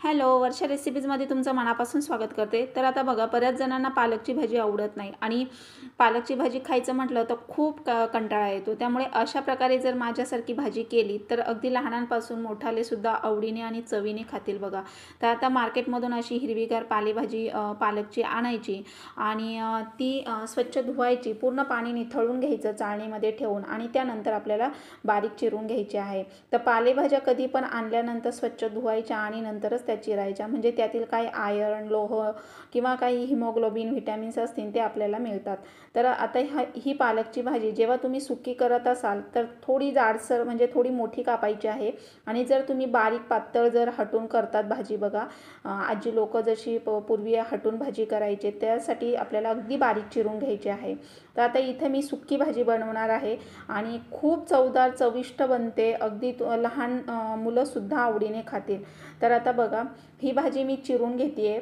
Hello, वर्षा रेसिपीजमध्ये तुमचं मनापासून स्वागत करते. तर आता बघा, बऱ्याच जणांना पालकची भाजी आवडत नाही आणि पालकची भाजी खायचं म्हटलं तर खूप कंटाळा येतो. त्यामुळे अशा प्रकारे जर माझ्यासारखी भाजी केली तर अगदी लहानांपासून मोठालेसुद्धा आवडीने आणि चवीने खातील बघा. तर आता मार्केटमधून अशी हिरवीगार पालेभाजी पालकची आणायची आणि ती स्वच्छ धुवायची, पूर्ण पाणी निथळून घ्यायचं चाळणीमध्ये ठेवून आणि त्यानंतर आपल्याला बारीक चिरून घ्यायची आहे. तर पालेभाज्या कधी पण आणल्यानंतर स्वच्छ धुवायच्या आणि नंतरच त्या चिरायच्या, म्हणजे त्यातील काही आयर्न, लोह किंवा काही हिमोग्लोबिन, व्हिटॅमिन्स असतील ते आपल्याला मिळतात. तर आता ही पालकची भाजी जेव्हा तुम्ही सुकी करत असाल तर थोडी जाडसर, म्हणजे थोडी मोठी कापायची आहे. आणि जर तुम्ही बारीक पातळ जर हटून करतात भाजी, बघा आजी लोक जशी पूर्वी हटून भाजी करायचे त्यासाठी आपल्याला अगदी बारीक चिरून घ्यायची आहे. तर आता इथे मी सुकी भाजी बनवणार आहे आणि खूप चवदार चविष्ट बनते, अगदी लहान मुलंसुद्धा आवडीने खातील. तर आता बघा, ही भाजी मी चिरून घेते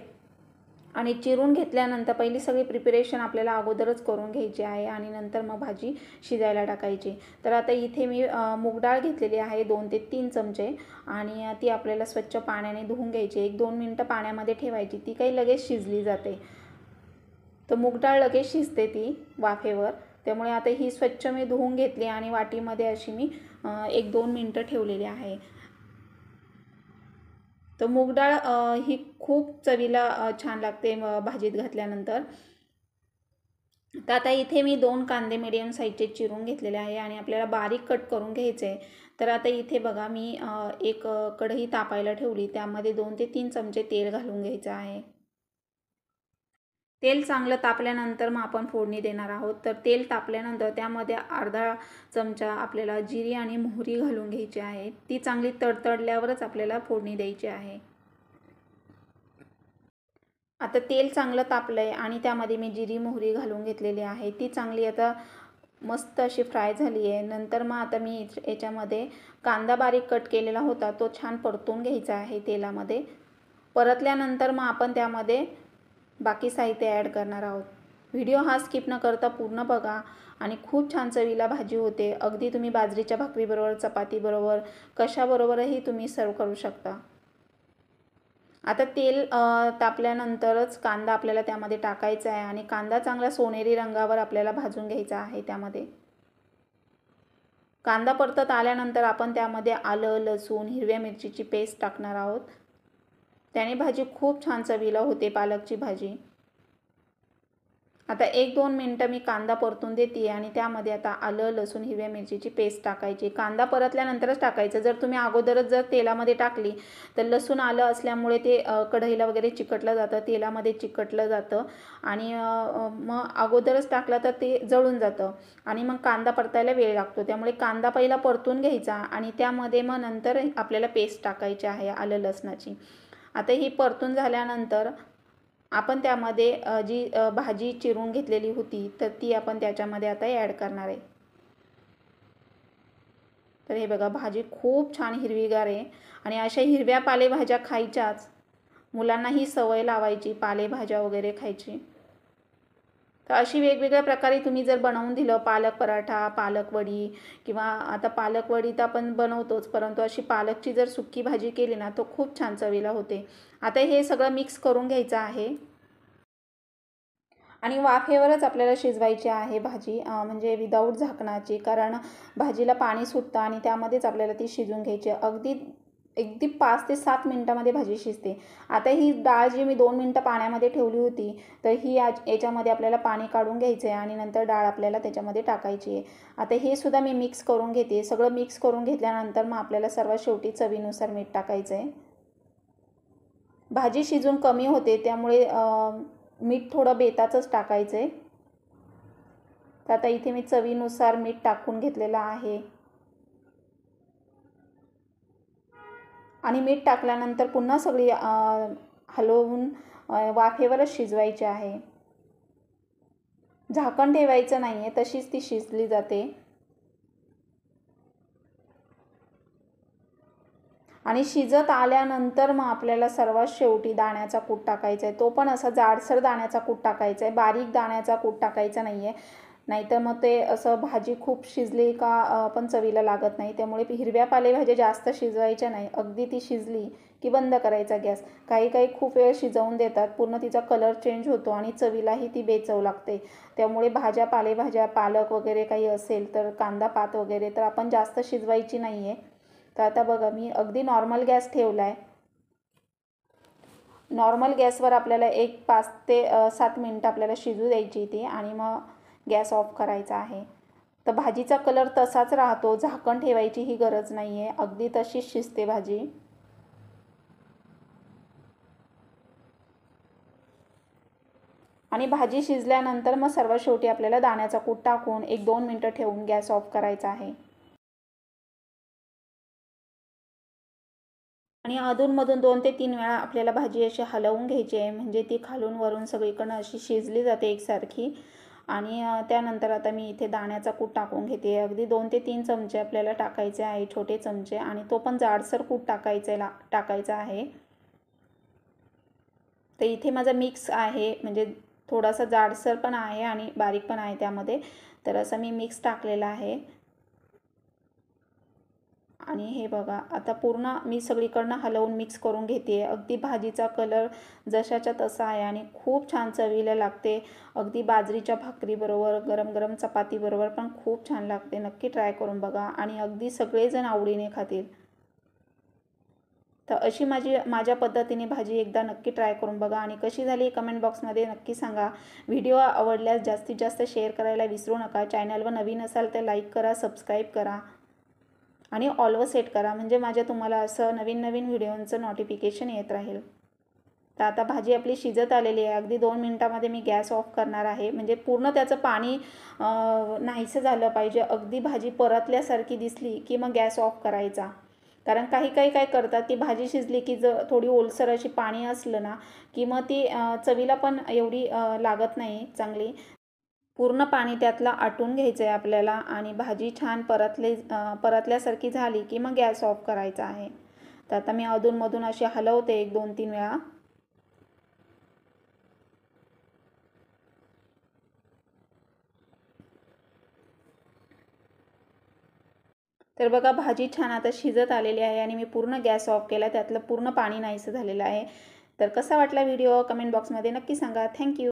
आणि चिरून घेतल्यानंतर पहिली सगळी प्रिपरेशन आपल्याला अगोदरच करून घ्यायची आहे आणि नंतर मग भाजी शिजायला टाकायची. तर आता इथे मी मूग डाळ घेतलेली आहे 2 ते 3 चमचे आणि ती आपल्याला स्वच्छ पाण्याने धुवून घ्यायची. 1-2 मिनटं पाण्यामध्ये ठेवायची, ती काही लगेच शिजली जाते. तर मूग डाळ लगेच शिजते ती वाफेवर. त्यामुळे आता ही स्वच्छ मी धुवून घेतली आणि वाटीमध्ये अशी मी 1-2 मिनटं ठेवलेली आहे. तर मूग डाळ ही खूप चवीला छान लागते भाजीत घातल्यानंतर. तर आता इथे मी 2 कांदे मीडियम साईजचे चिरून घेतलेले आहे आणि आपल्याला बारीक कट करून घ्यायचे आहे. तर आता इथे बघा, मी एक कढई तापायला ठेवली, त्यामध्ये 2 ते 3 चमचे तेल घालून घ्यायचं आहे. तेल चांगलं तापल्यानंतर मग आपण फोडणी देणार आहोत. तर तेल तापल्यानंतर त्यामध्ये अर्धा चमचा आपल्याला जिरी आणि मोहरी घालून घ्यायची आहे. ती चांगली तडतडल्यावरच आपल्याला फोडणी द्यायची आहे. आता तेल चांगलं तापलं आहे आणि त्यामध्ये मी जिरी मोहरी घालून घेतलेली आहे. ती चांगली आता मस्त अशी फ्राय झाली आहे. नंतर मग आता मी याच्यामध्ये कांदा बारीक कट केलेला होता तो छान परतून घ्यायचा आहे तेलामध्ये. परतल्यानंतर मग आपण त्यामध्ये बाकी साहित्य ॲड करणार आहोत. व्हिडिओ हा स्किप न करता पूर्ण बघा आणि खूप छान चवीला भाजी होते. अगदी तुम्ही बाजरीच्या भाकरीबरोबर, चपातीबरोबर, कशाबरोबरही तुम्ही सर्व करू शकता. आता तेल तापल्यानंतरच कांदा आपल्याला त्यामध्ये टाकायचा आहे आणि कांदा चांगला सोनेरी रंगावर आपल्याला भाजून घ्यायचा आहे. त्यामध्ये कांदा परतत आल्यानंतर आपण त्यामध्ये आलं, लसूण, हिरव्या मिरचीची पेस्ट टाकणार आहोत. त्याने भाजी खूप छान चवीला होते, पालकची भाजी. आता 1-2 मिनटं मी कांदा परतून देते आणि त्यामध्ये आता आलं, लसूण, हिरव्या मिरचीची पेस्ट टाकायची. कांदा परतल्यानंतरच टाकायचं. जर तुम्ही अगोदरच जर तेलामध्ये टाकली तर लसूण आलं असल्यामुळे ते कढईला वगैरे चिकटलं जातं, तेलामध्ये चिकटलं जातं आणि मग अगोदरच टाकला तर ते जळून जातं आणि मग कांदा परतायला वेळ लागतो. त्यामुळे कांदा पहिला परतून घ्यायचा आणि त्यामध्ये मग नंतर आपल्याला पेस्ट टाकायची आहे आलं लसणाची. आता ही परतून झाल्यानंतर आपण त्यामध्ये जी भाजी चिरून घेतलेली होती तर ती आपण त्याच्यामध्ये आता ॲड करणार आहे. तर हे बघा, भाजी खूप छान हिरवीगार आहे आणि अशा हिरव्या पालेभाज्या खायच्याच. मुलांना ही सवय लावायची पालेभाज्या वगैरे खायची. तर अशी वेगवेगळ्या प्रकारे तुम्ही जर बनवून दिलं, पालक पराठा, पालक वडी किंवा आता पालक वडी तर आपण बनवतोच, परंतु अशी पालकची जर सुकी भाजी केली ना तो खूप छान चवीला होते. आता हे सगळं मिक्स करून घ्यायचं आहे आणि वाफेवरच आपल्याला शिजवायची आहे भाजी, म्हणजे विदाऊट झाकणाची, कारण भाजीला पाणी सुटतं आणि त्यामध्येच आपल्याला ती शिजवून घ्यायची. अगदी अगदी 5 ते 7 मिनटामध्ये भाजी शिजते. आता ही डाळ जी मी 2 मिनटं पाण्यामध्ये ठेवली होती तर ही याच्यामध्ये आपल्याला पाणी काढून घ्यायचं आहे आणि नंतर डाळ आपल्याला त्याच्यामध्ये टाकायची आहे. आता हे सुद्धा मी मिक्स करून घेते. सगळं मिक्स करून घेतल्यानंतर मग आपल्याला सर्वात शेवटी चवीनुसार मीठ टाकायचं आहे. भाजी शिजून कमी होते त्यामुळे मीठ थोडं बेताचंच टाकायचं आहे. तर आता इथे मी चवीनुसार मीठ टाकून घेतलेलं आहे आणि मीठ टाकल्यानंतर पुन्हा सगळी हलवून वाफेवरच शिजवायची आहे. झाकण ठेवायचं नाही आहे, तशीच ती शिजली जाते. आणि शिजत आल्यानंतर मग आपल्याला सर्वात शेवटी दाण्याचा कूट टाकायचा आहे. तो पण असा जाडसर दाण्याचा कूट टाकायचा आहे, बारीक दाण्याचा कूट टाकायचा नाही आहे. नाहीतर मग ते असं भाजी खूप शिजली का पण चवीला लागत नाही. त्यामुळे हिरव्या पालेभाज्या जास्त शिजवायच्या नाही. अगदी ती शिजली की बंद करायचा गॅस. काही काही खूप वेळ शिजवून देतात, पूर्ण तिचा कलर चेंज होतो आणि चवीलाही ती बेचव लागते. त्यामुळे भाज्या, पालेभाज्या, पालक वगैरे काही असेल तर कांदा पात वगैरे तर आपण जास्त शिजवायची नाही आहे. तर आता बघा मी अगदी नॉर्मल गॅस ठेवला आहे. नॉर्मल गॅसवर आपल्याला एक 5 ते 7 मिनटं आपल्याला शिजू द्यायची ती आणि मग गॅस ऑफ करायचा आहे. तर भाजीचा कलर तसाच राहतो, झाकण ठेवायची ही गरज नाही आहे, अगदी तशीच शिजते भाजी. आणि भाजी शिजल्यानंतर मग सर्वात शेवटी आपल्याला दाण्याचा कूट टाकून 1-2 मिनटं ठेवून गॅस ऑफ करायचा आहे. आणि अधूनमधून 2 ते 3 वेळा आपल्याला भाजी अशी हलवून घ्यायची आहे, म्हणजे ती खालून वरून सगळीकडनं अशी शिजली जाते एकसारखी. आणि त्यानंतर आता मी इथे दाण्याचा कूट टाकून घेते. अगदी 2 ते 3 चमचे आपल्याला टाकायचे आहे, छोटे चमचे, आणि तो पण जाडसर कूट टाकायचा आहे. तर इथे माझा मिक्स आहे, म्हणजे थोडासा जाडसर पण आहे आणि बारीक पण आहे त्यामध्ये. तर असं मी मिक्स टाकलेला आहे. आणि हे बघा आता पूर्ण मी सगळीकडनं हलवून मिक्स करून घेते. अगदी भाजीचा कलर जशाच्या तसा आहे आणि खूप छान चवीला लागते. अगदी बाजरीच्या भाकरीबरोबर, गरम गरम चपातीबरोबर पण खूप छान लागते. नक्की ट्राय करून बघा आणि अगदी सगळेजण आवडीने खातील. तर अशी माझ्या पद्धतीने भाजी एकदा नक्की ट्राय करून बघा आणि कशी झाली कमेंट बॉक्समध्ये नक्की सांगा. व्हिडिओ आवडल्यास जास्तीत जास्त शेअर करायला विसरू नका. चॅनलवर नवीन असाल तर लाईक करा, सबस्क्राईब करा आणि ऑलवर सेट करा, म्हणजे तुम्हाला असं नवीन नवीन व्हिडिओंचं नोटिफिकेशन येत राहील. तर आता भाजी आपली शिजत आलेली आहे. अगदी 2 मिनटामध्ये मी गॅस ऑफ करणार आहे, म्हणजे पूर्ण त्याचं पाणी नाहीसं झालं पाहिजे. अगदी भाजी परतल्यासारखी दिसली की मग गॅस ऑफ करायचा. कारण काही काही काय करतात की भाजी शिजली की थोडी ओलसर अशी पाणी असलं ना की मग ती चवीला पण एवढी लागत नाही चांगली. पूर्ण पाणी त्यातलं आटून घ्यायचं आहे आपल्याला आणि भाजी छान परतल्यासारखी झाली की मग गॅस ऑफ करायचा आहे. तर आता मी अधूनमधून अशी हलवते 1-2-3 वेळा. तर बघा भाजी छान आता शिजत आलेली आहे आणि मी पूर्ण गॅस ऑफ केला, त्यातलं पूर्ण पाणी नाहीसं झालेलं आहे. तर कसा वाटला व्हिडिओ कमेंट बॉक्समध्ये नक्की सांगा. थँक्यू.